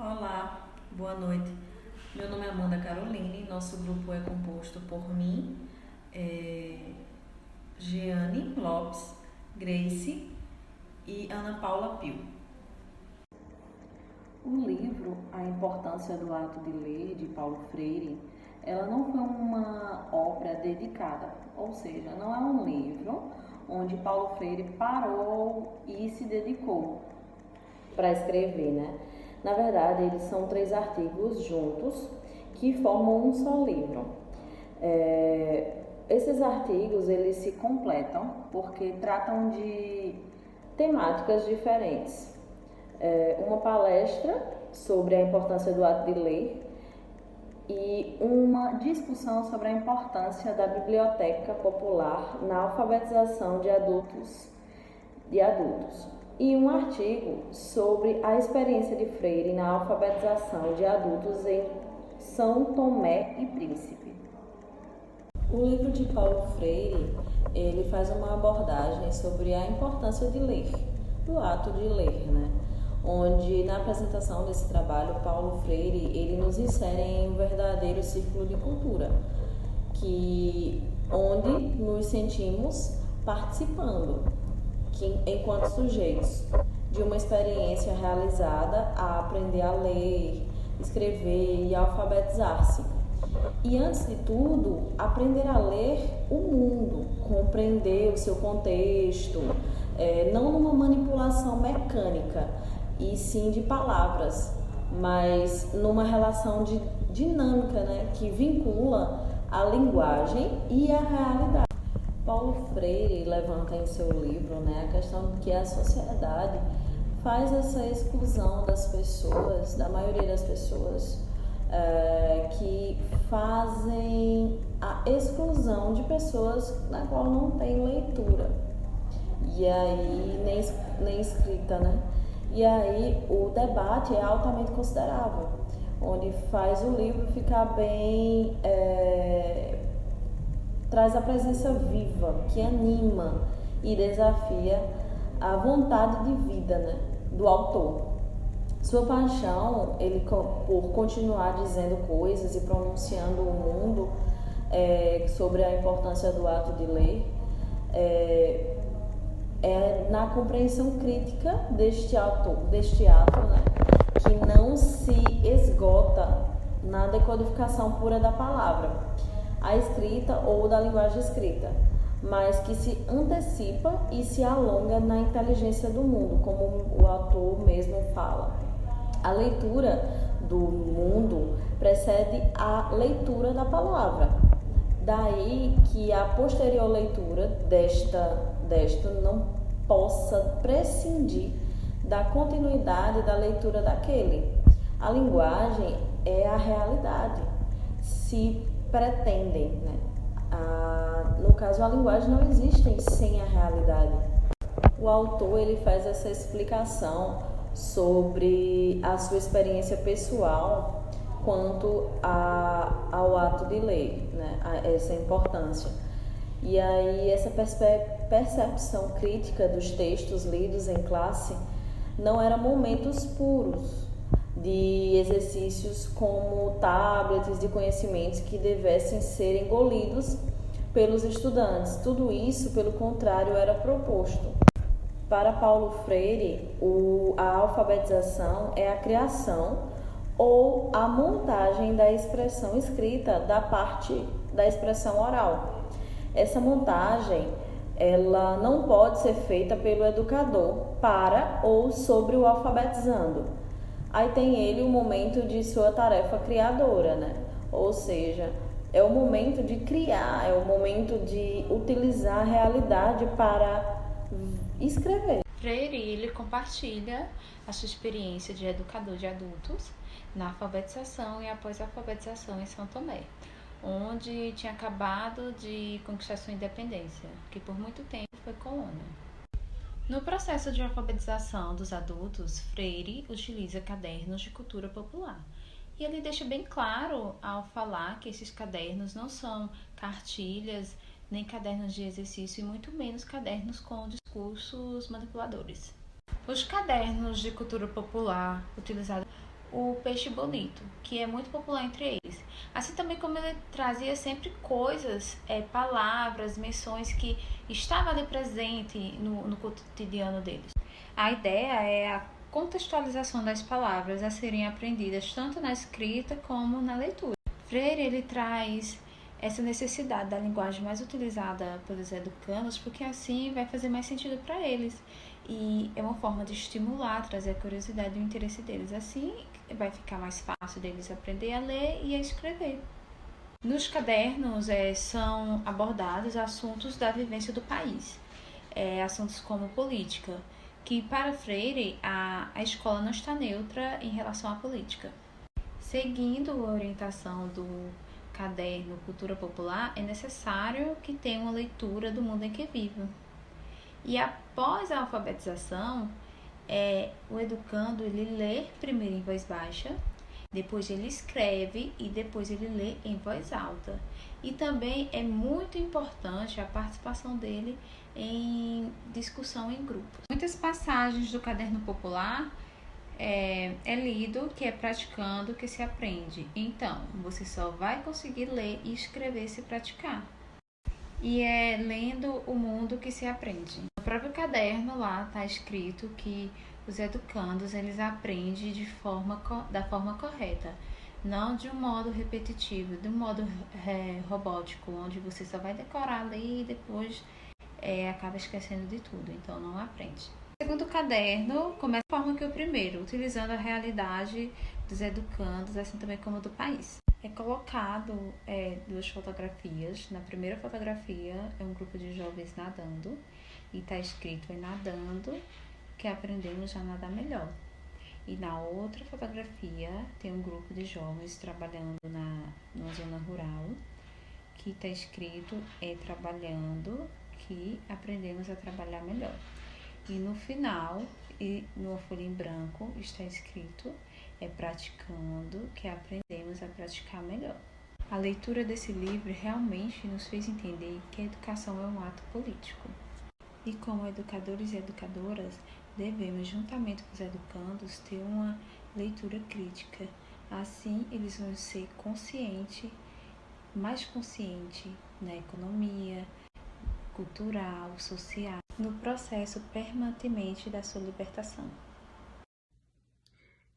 Olá, boa noite. Meu nome é Amanda Caroline, nosso grupo é composto por mim, Jeane Lopes, Grace e Ana Paula Pio. O livro A Importância do Ato de Ler, de Paulo Freire, ela não foi uma obra dedicada, ou seja, não é um livro onde Paulo Freire parou e se dedicou para escrever, né? Na verdade, eles são 3 artigos juntos que formam um só livro. Esses artigos eles se completam porque tratam de temáticas diferentes. Uma palestra sobre a importância do ato de ler e uma discussão sobre a importância da biblioteca popular na alfabetização de adultos. E um artigo sobre a experiência de Freire na alfabetização de adultos em São Tomé e Príncipe. O livro de Paulo Freire, ele faz uma abordagem sobre a importância de ler, do ato de ler, né? Onde na apresentação desse trabalho, Paulo Freire, ele nos insere em um verdadeiro círculo de cultura, onde nos sentimos participando, enquanto sujeitos de uma experiência realizada a aprender a ler, escrever e alfabetizar-se. E antes de tudo, aprender a ler o mundo, compreender o seu contexto, não numa manipulação mecânica, e sim de palavras, mas numa relação dinâmica, né, que vincula a linguagem e a realidade. Paulo Freire levanta em seu livro, né, a questão de que a sociedade faz essa exclusão das pessoas, da maioria das pessoas, que fazem a exclusão de pessoas na qual não tem leitura e aí nem escrita, né? E aí o debate é altamente considerável, onde faz o livro ficar bem, traz a presença viva, que anima e desafia a vontade de vida, né, do autor. Sua paixão, ele por continuar dizendo coisas e pronunciando o mundo sobre a importância do ato de ler, na compreensão crítica deste ato, né, que não se esgota na decodificação pura da palavra, a escrita ou da linguagem escrita, mas que se antecipa e se alonga na inteligência do mundo, como o autor mesmo fala. A leitura do mundo precede a leitura da palavra. Daí que a posterior leitura desta não possa prescindir da continuidade da leitura daquele. A linguagem é a realidade. Se pretendem, né? No caso, a linguagem não existe sem a realidade. O autor ele faz essa explicação sobre a sua experiência pessoal quanto ao ato de ler, né? Essa importância. E aí essa percepção crítica dos textos lidos em classe não eram momentos puros de exercícios como tablets de conhecimentos que devessem ser engolidos pelos estudantes. Tudo isso, pelo contrário, era proposto. Para Paulo Freire, a alfabetização é a criação ou a montagem da expressão escrita da parte da expressão oral. Essa montagem, ela não pode ser feita pelo educador para ou sobre o alfabetizando. Aí tem ele o momento de sua tarefa criadora, né? Ou seja, é o momento de criar, é o momento de utilizar a realidade para escrever. Freire, ele compartilha a sua experiência de educador de adultos na alfabetização e após a alfabetização em São Tomé, onde tinha acabado de conquistar sua independência, que por muito tempo foi colônia. No processo de alfabetização dos adultos, Freire utiliza cadernos de cultura popular. E ele deixa bem claro ao falar que esses cadernos não são cartilhas, nem cadernos de exercício e muito menos cadernos com discursos manipuladores. Os cadernos de cultura popular utilizados o peixe bonito, que é muito popular entre eles. Assim também como ele trazia sempre coisas, palavras, menções que estavam ali presente no cotidiano deles. A ideia é a contextualização das palavras a serem aprendidas tanto na escrita como na leitura. Freire ele traz essa necessidade da linguagem mais utilizada pelos educandos, porque assim vai fazer mais sentido para eles. E é uma forma de estimular, trazer a curiosidade e o interesse deles. Assim vai ficar mais fácil deles aprender a ler e a escrever. Nos cadernos são abordados assuntos da vivência do país, assuntos como política, que para Freire a escola não está neutra em relação à política. Seguindo a orientação do caderno Cultura Popular, é necessário que tenha uma leitura do mundo em que vive. E após a alfabetização, o educando ele lê primeiro em voz baixa, depois ele escreve e depois ele lê em voz alta. E também é muito importante a participação dele em discussão em grupos. Muitas passagens do caderno popular é lido, que é praticando, que se aprende. Então, você só vai conseguir ler e escrever se praticar. E é lendo o mundo que se aprende. No próprio caderno lá está escrito que os educandos eles aprendem da forma correta, não de um modo repetitivo, de um modo robótico, onde você só vai decorar ali e depois acaba esquecendo de tudo, então não aprende. O segundo caderno começa da forma que o primeiro, utilizando a realidade dos educandos, assim também como do país. É colocado duas fotografias. Na primeira fotografia é um grupo de jovens nadando e está escrito nadando que aprendemos a nadar melhor. E na outra fotografia tem um grupo de jovens trabalhando numa zona rural que está escrito trabalhando que aprendemos a trabalhar melhor. E no final, e numa folha em branco, está escrito praticando que aprendemos a praticar melhor. A leitura desse livro realmente nos fez entender que a educação é um ato político. E como educadores e educadoras, devemos, juntamente com os educandos, ter uma leitura crítica. Assim, eles vão ser mais conscientes na economia, cultural, social, no processo permanentemente da sua libertação.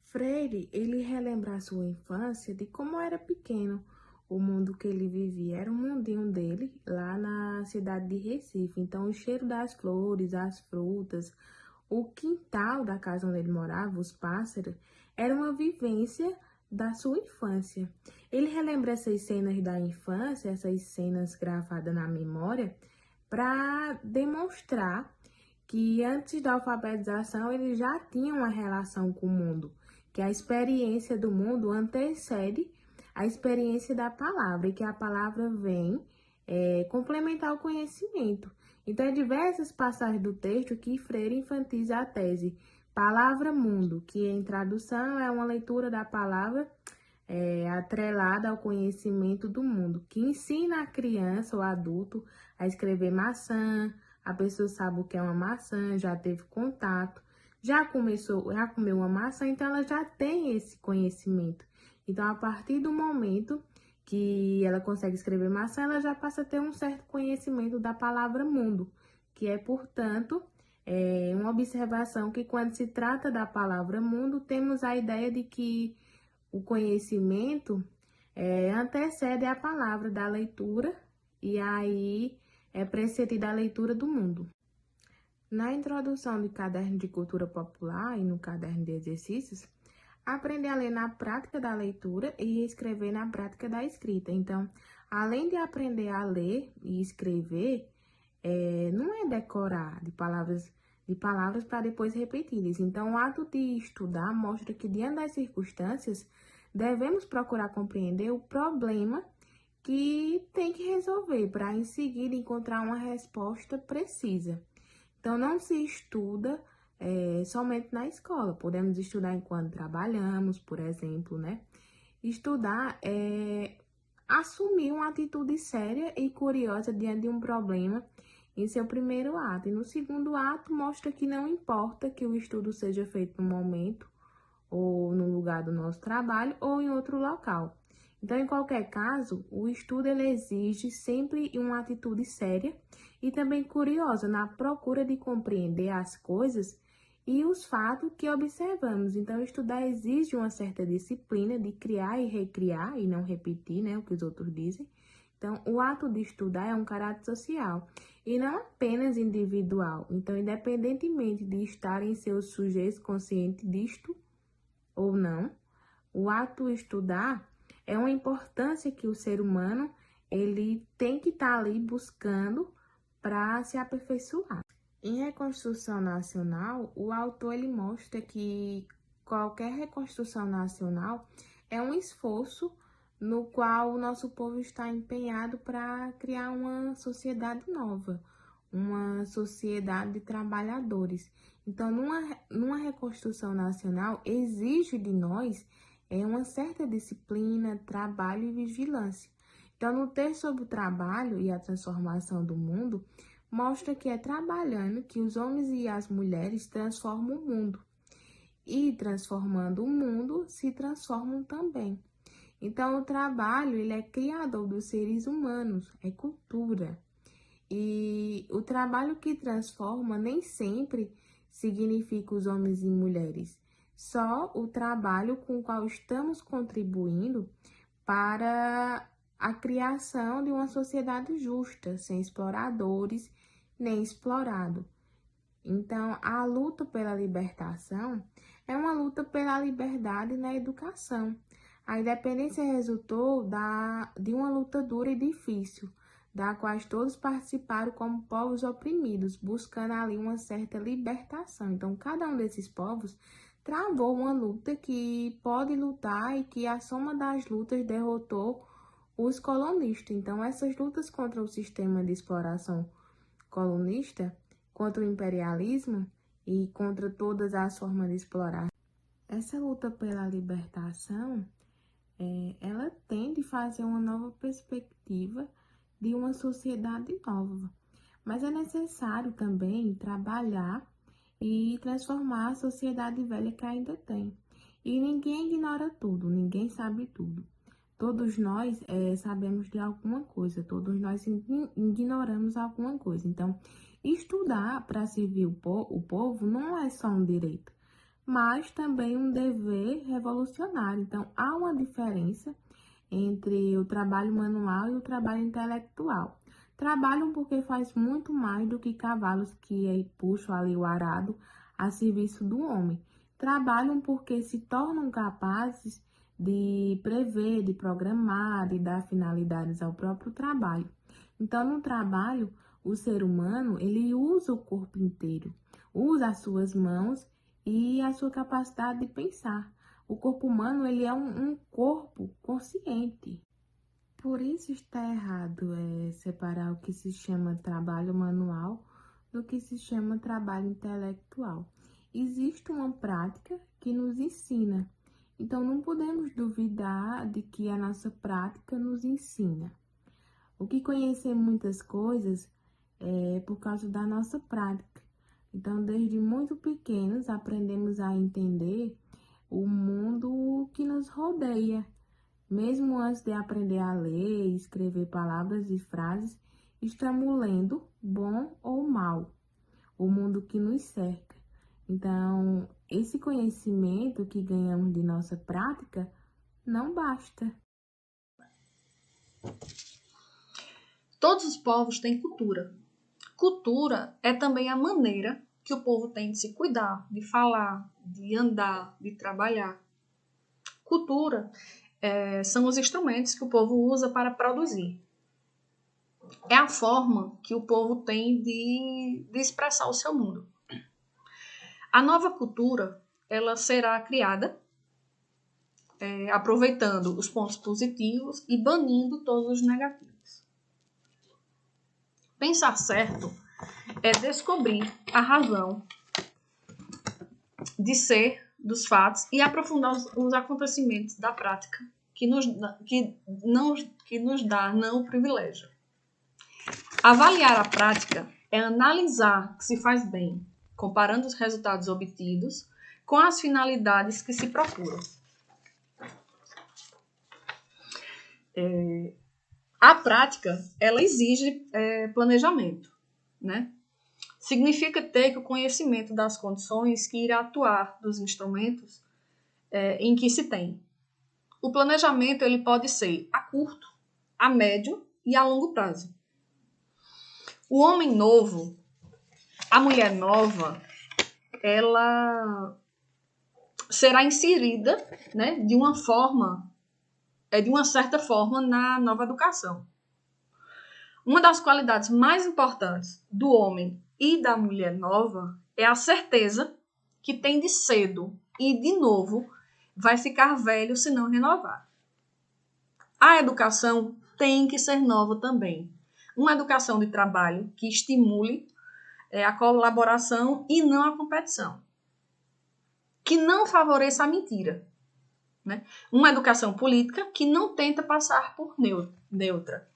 Freire, ele relembra a sua infância de como era pequeno o mundo que ele vivia. Era um mundinho dele lá na cidade de Recife. Então, o cheiro das flores, as frutas, o quintal da casa onde ele morava, os pássaros, era uma vivência da sua infância. Ele relembra essas cenas da infância, essas cenas gravadas na memória, para demonstrar que antes da alfabetização ele já tinha uma relação com o mundo, que a experiência do mundo antecede a experiência da palavra, e que a palavra vem complementar o conhecimento. Então, em diversas passagens do texto que Freire enfatiza a tese palavra-mundo, que em tradução é uma leitura da palavra atrelada ao conhecimento do mundo, que ensina a criança ou adulto a escrever maçã. A pessoa sabe o que é uma maçã, já teve contato, já comeu uma maçã, então ela já tem esse conhecimento. Então, a partir do momento que ela consegue escrever maçã, ela já passa a ter um certo conhecimento da palavra mundo, que é, portanto, uma observação que quando se trata da palavra mundo, temos a ideia de que o conhecimento antecede a palavra da leitura e aí é precedida a leitura do mundo. Na introdução do caderno de cultura popular e no caderno de exercícios, aprender a ler na prática da leitura e escrever na prática da escrita. Então, além de aprender a ler e escrever, não é decorar de palavras para depois repeti-las. Então, o ato de estudar mostra que, diante das circunstâncias, devemos procurar compreender o problema que tem que resolver para, em seguida, encontrar uma resposta precisa. Então, não se estuda somente na escola. Podemos estudar enquanto trabalhamos, por exemplo, né? Estudar é assumir uma atitude séria e curiosa diante de um problema em seu primeiro ato. E no segundo ato, mostra que não importa que o estudo seja feito no momento ou no lugar do nosso trabalho, ou em outro local. Então, em qualquer caso, o estudo ele exige sempre uma atitude séria e também curiosa na procura de compreender as coisas e os fatos que observamos. Então, estudar exige uma certa disciplina de criar e recriar e não repetir, né, o que os outros dizem. Então, o ato de estudar é um caráter social e não apenas individual. Então, independentemente de estarem seus sujeitos conscientes disto ou não, o ato de estudar é uma importância que o ser humano ele tem que estar ali buscando para se aperfeiçoar. Em Reconstrução Nacional, o autor ele mostra que qualquer reconstrução nacional é um esforço no qual o nosso povo está empenhado para criar uma sociedade nova, uma sociedade de trabalhadores. Então, numa reconstrução nacional, exige de nós uma certa disciplina, trabalho e vigilância. Então, no texto sobre o trabalho e a transformação do mundo, mostra que é trabalhando que os homens e as mulheres transformam o mundo. E transformando o mundo, se transformam também. Então, o trabalho, ele é criador dos seres humanos, é cultura. E o trabalho que transforma nem sempre significa os homens e mulheres. Só o trabalho com o qual estamos contribuindo para a criação de uma sociedade justa, sem exploradores nem explorado. Então, a luta pela libertação é uma luta pela liberdade na educação. A independência resultou de uma luta dura e difícil, da qual todos participaram como povos oprimidos, buscando ali uma certa libertação. Então, cada um desses povos travou uma luta que pode lutar e que a soma das lutas derrotou os colonistas. Então, essas lutas contra o sistema de exploração colonista, contra o imperialismo e contra todas as formas de explorar. Essa luta pela libertação, ela tem de fazer uma nova perspectiva de uma sociedade nova. Mas é necessário também trabalhar e transformar a sociedade velha que ainda tem. E ninguém ignora tudo, ninguém sabe tudo. Todos nós sabemos de alguma coisa, todos nós ignoramos alguma coisa. Então, estudar para servir o povo não é só um direito, mas também um dever revolucionário. Então, há uma diferença entre o trabalho manual e o trabalho intelectual. Trabalham porque faz muito mais do que cavalos que puxam ali o arado a serviço do homem. Trabalham porque se tornam capazes de prever, de programar, de dar finalidades ao próprio trabalho. Então, no trabalho, o ser humano, ele usa o corpo inteiro, usa as suas mãos e a sua capacidade de pensar. O corpo humano, ele é um corpo consciente. Por isso está errado separar o que se chama trabalho manual do que se chama trabalho intelectual. Existe uma prática que nos ensina. Então, não podemos duvidar de que a nossa prática nos ensina. O que conhecer muitas coisas é por causa da nossa prática. Então, desde muito pequenos, aprendemos a entender o mundo que nos rodeia. Mesmo antes de aprender a ler e escrever palavras e frases, estamos lendo, bom ou mal, o mundo que nos cerca. Então, esse conhecimento que ganhamos de nossa prática não basta. Todos os povos têm cultura. Cultura é também a maneira que o povo tem de se cuidar, de falar, de andar, de trabalhar. Cultura são os instrumentos que o povo usa para produzir. É a forma que o povo tem de expressar o seu mundo. A nova cultura, ela será criada aproveitando os pontos positivos e banindo todos os negativos. Pensar certo é descobrir a razão de ser dos fatos e aprofundar os acontecimentos da prática que nos dá não o privilégio. Avaliar a prática é analisar o que se faz bem, comparando os resultados obtidos com as finalidades que se procuram. A prática, ela exige planejamento, né? Significa ter que o conhecimento das condições que irá atuar dos instrumentos em que se tem. O planejamento ele pode ser a curto, a médio e a longo prazo. O homem novo, a mulher nova, ela será inserida, né, de uma certa forma na nova educação. Uma das qualidades mais importantes do homem e da mulher nova é a certeza que tem de cedo e de novo vai ficar velho se não renovar. A educação tem que ser nova também. Uma educação de trabalho que estimule a colaboração e não a competição. Que não favoreça a mentira. Né? Uma educação política que não tenta passar por neutra.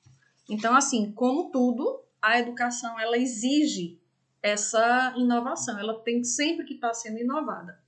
Então, assim, como tudo, a educação ela exige essa inovação. Ela tem sempre que estar sendo inovada.